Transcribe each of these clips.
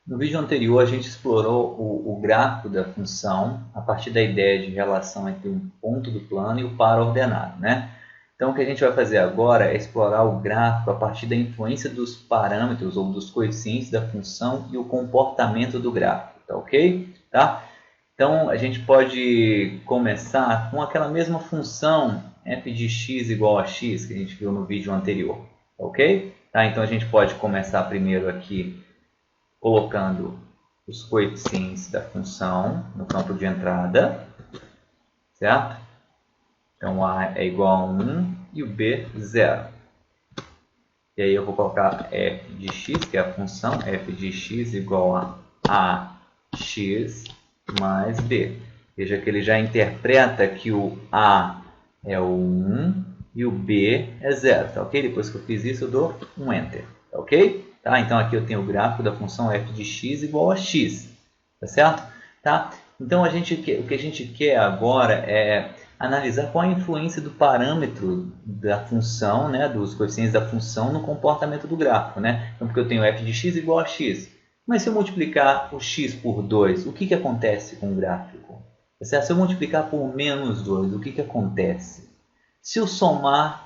No vídeo anterior, a gente explorou o gráfico da função a partir da ideia de relação entre um ponto do plano e o par ordenado, né? Então, o que a gente vai fazer agora é explorar o gráfico a partir da influência dos parâmetros ou dos coeficientes da função e o comportamento do gráfico, tá ok? Tá? Então, a gente pode começar com aquela mesma função f de x igual a x que a gente viu no vídeo anterior, tá ok? Tá? Então, a gente pode começar primeiro aqui colocando os coeficientes da função no campo de entrada, certo? Então, A é igual a 1 e o B, 0. E aí eu vou colocar f de x, que é a função, f de x igual a ax mais b. Veja que ele já interpreta que o a é o 1 e o b é 0, tá ok? Depois que eu fiz isso, eu dou um enter, tá ok? Tá? Então, aqui eu tenho o gráfico da função f de x igual a x, tá certo? Tá? Então, o que a gente quer agora é analisar qual a influência do parâmetro da função, né, dos coeficientes da função no comportamento do gráfico. Né? Então, porque eu tenho f de x igual a x. Mas se eu multiplicar o x por 2, o que acontece com o gráfico? Se eu multiplicar por menos 2, o que acontece? Se eu somar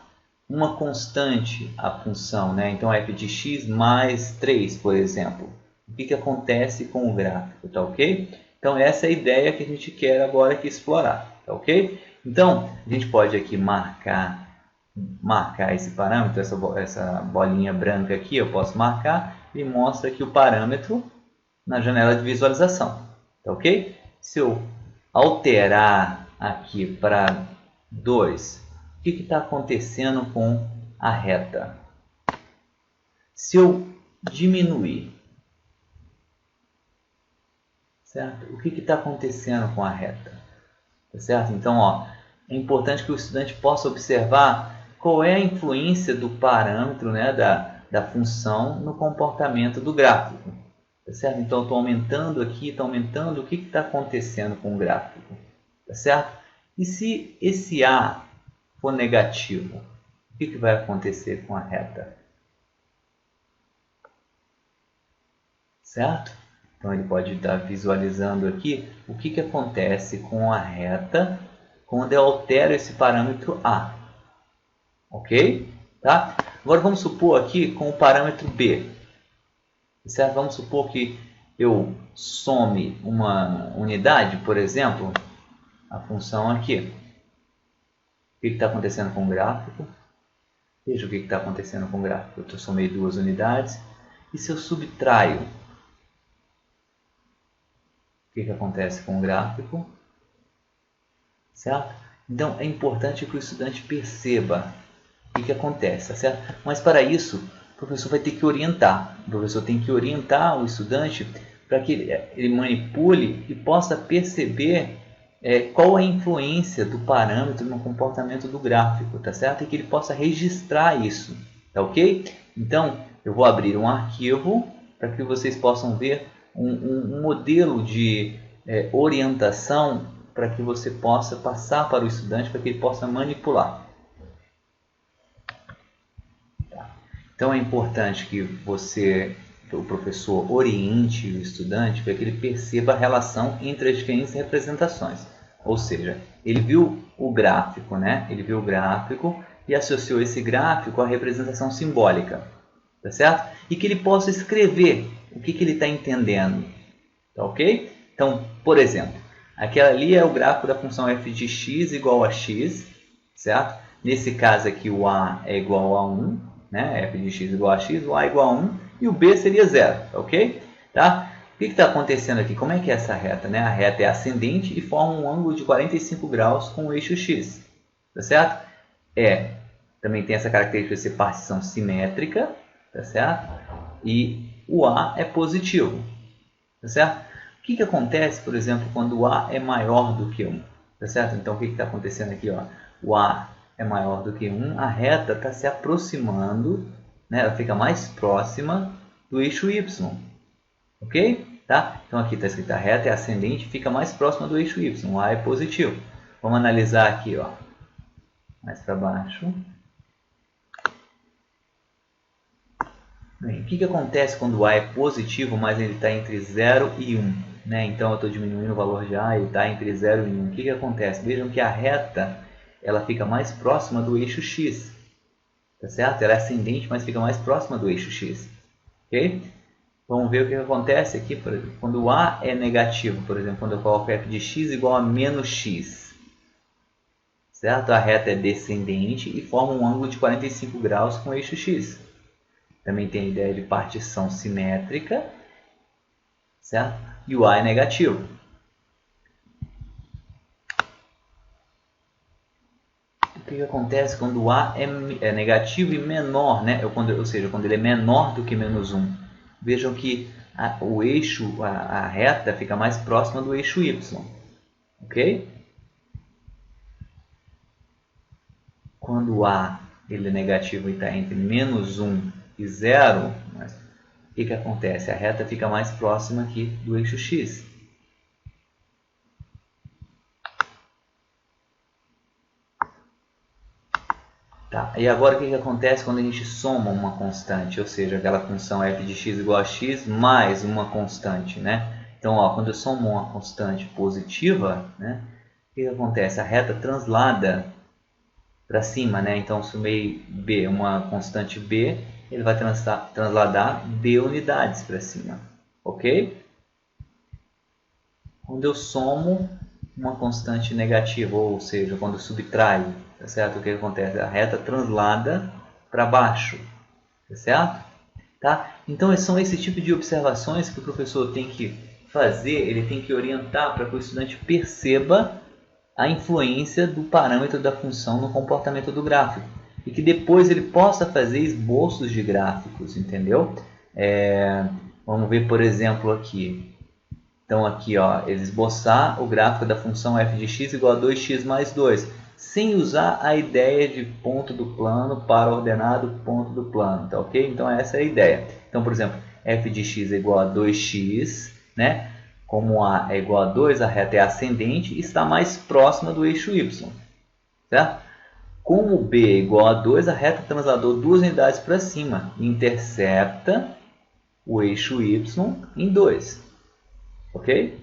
uma constante à função, né? Então f de x mais 3, por exemplo, o que acontece com o gráfico? Tá ok? Então essa é a ideia que a gente quer agora aqui explorar. Tá ok? Então a gente pode aqui marcar esse parâmetro, essa bolinha branca aqui, eu posso marcar e mostra aqui o parâmetro na janela de visualização. Tá ok? Se eu alterar aqui para 2, o que está acontecendo com a reta? Se eu diminuir, certo? O que está acontecendo com a reta? Tá certo? Então, ó, é importante que o estudante possa observar qual é a influência do parâmetro, né, da função no comportamento do gráfico. Tá certo? Então, estou aumentando aqui, está aumentando, o que está acontecendo com o gráfico? Tá certo? E se esse A for negativo, o que vai acontecer com a reta? Certo? Então, ele pode estar visualizando aqui o que acontece com a reta quando eu altero esse parâmetro A. Ok? Tá? Agora, vamos supor aqui com o parâmetro B. Certo? Vamos supor que eu some uma unidade, por exemplo, a função aqui. O que está acontecendo com o gráfico? Veja o que está acontecendo com o gráfico. Eu somei duas unidades. E se eu subtraio? O que acontece com o gráfico? Certo? Então, é importante que o estudante perceba o que acontece. Tá certo? Mas, para isso, o professor vai ter que orientar. O professor tem que orientar o estudante para que ele manipule e possa perceber qual a influência do parâmetro no comportamento do gráfico, tá certo? E que ele possa registrar isso, tá ok? Então, eu vou abrir um arquivo para que vocês possam ver um modelo de orientação para que você possa passar para o estudante, para que ele possa manipular. Tá? Então, é importante que o professor oriente o estudante para que ele perceba a relação entre as diferentes representações. Ou seja, ele viu o gráfico, né? Ele viu o gráfico e associou esse gráfico à representação simbólica, tá certo? E que ele possa escrever o que ele está entendendo, tá ok? Então, por exemplo, aquela ali é o gráfico da função f de x igual a x, certo? Nesse caso aqui o a é igual a 1, né? F de x igual a x, o a é igual a 1 e o b seria 0, ok? Tá? O que está acontecendo aqui? Como é que é essa reta? Né? A reta é ascendente e forma um ângulo de 45 graus com o eixo x, tá certo? Também tem essa característica de ser partição simétrica, tá certo? E o a é positivo, tá certo? O que acontece, por exemplo, quando o a é maior do que 1? Tá certo? Então, o que está acontecendo aqui? Ó? O a é maior do que 1, a reta está se aproximando, né? Ela fica mais próxima do eixo y, ok? Tá? Então, aqui está escrito a reta é ascendente e fica mais próxima do eixo y, o a é positivo. Vamos analisar aqui, ó, mais para baixo. Bem, o que acontece quando A é positivo, mas ele está entre 0 e 1? Né? Então eu estou diminuindo o valor de A e está entre 0 e 1. O que acontece? Vejam que a reta ela fica mais próxima do eixo x. Tá certo? Ela é ascendente, mas fica mais próxima do eixo x. Ok? Vamos ver o que acontece aqui, por exemplo, quando o A é negativo, por exemplo, quando eu coloco f de x igual a menos x. Certo? A reta é descendente e forma um ângulo de 45 graus com o eixo x. Também tem a ideia de partição simétrica, certo? E o A é negativo. O que acontece quando o A é negativo e menor, né? Ou seja, quando ele é menor do que menos 1. Vejam que o eixo, a reta, fica mais próxima do eixo y. Ok? Quando o A ele é negativo e está entre menos 1 e 0, o que acontece? A reta fica mais próxima aqui do eixo x. Tá, e agora o que acontece quando a gente soma uma constante? Ou seja, aquela função f de x igual a x mais uma constante, né? Então, ó, quando eu somo uma constante positiva, né, o que acontece? A reta translada para cima, né? Então, somei b, uma constante b, ele vai transladar b unidades para cima, ok? Quando eu somo uma constante negativa, ou seja, quando eu subtraio, tá certo? O que acontece? A reta translada para baixo, tá certo? Tá? Então, são esse tipo de observações que o professor tem que fazer, ele tem que orientar para que o estudante perceba a influência do parâmetro da função no comportamento do gráfico. E que depois ele possa fazer esboços de gráficos, entendeu? Vamos ver, por exemplo, aqui. Então, aqui, ó, ele esboçar o gráfico da função f de x igual a 2x mais 2, sem usar a ideia de ponto do plano para ordenado ponto do plano, tá ok? Então, essa é a ideia. Então, por exemplo, f de x é igual a 2x, né? Como a é igual a 2, a reta é ascendente e está mais próxima do eixo y, certo? Como b é igual a 2, a reta transladou duas unidades para cima e intercepta o eixo y em 2. Ok?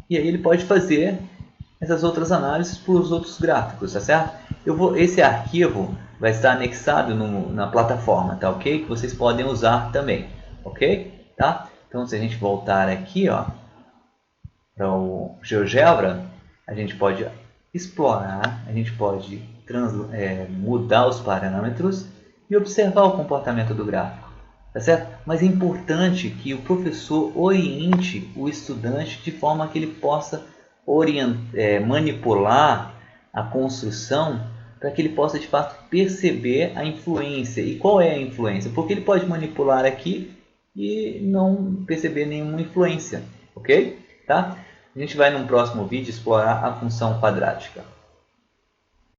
E aí ele pode fazer essas outras análises para os outros gráficos, tá certo? Esse arquivo vai estar anexado na plataforma, tá ok? Que vocês podem usar também, ok? Tá? Então, se a gente voltar aqui, ó, para o GeoGebra, a gente pode explorar, a gente pode mudar os parâmetros e observar o comportamento do gráfico. Tá certo? Mas é importante que o professor oriente o estudante de forma que ele possa manipular a construção para que ele possa de fato perceber a influência. E qual é a influência? Porque ele pode manipular aqui e não perceber nenhuma influência, ok? Tá? A gente vai num próximo vídeo explorar a função quadrática.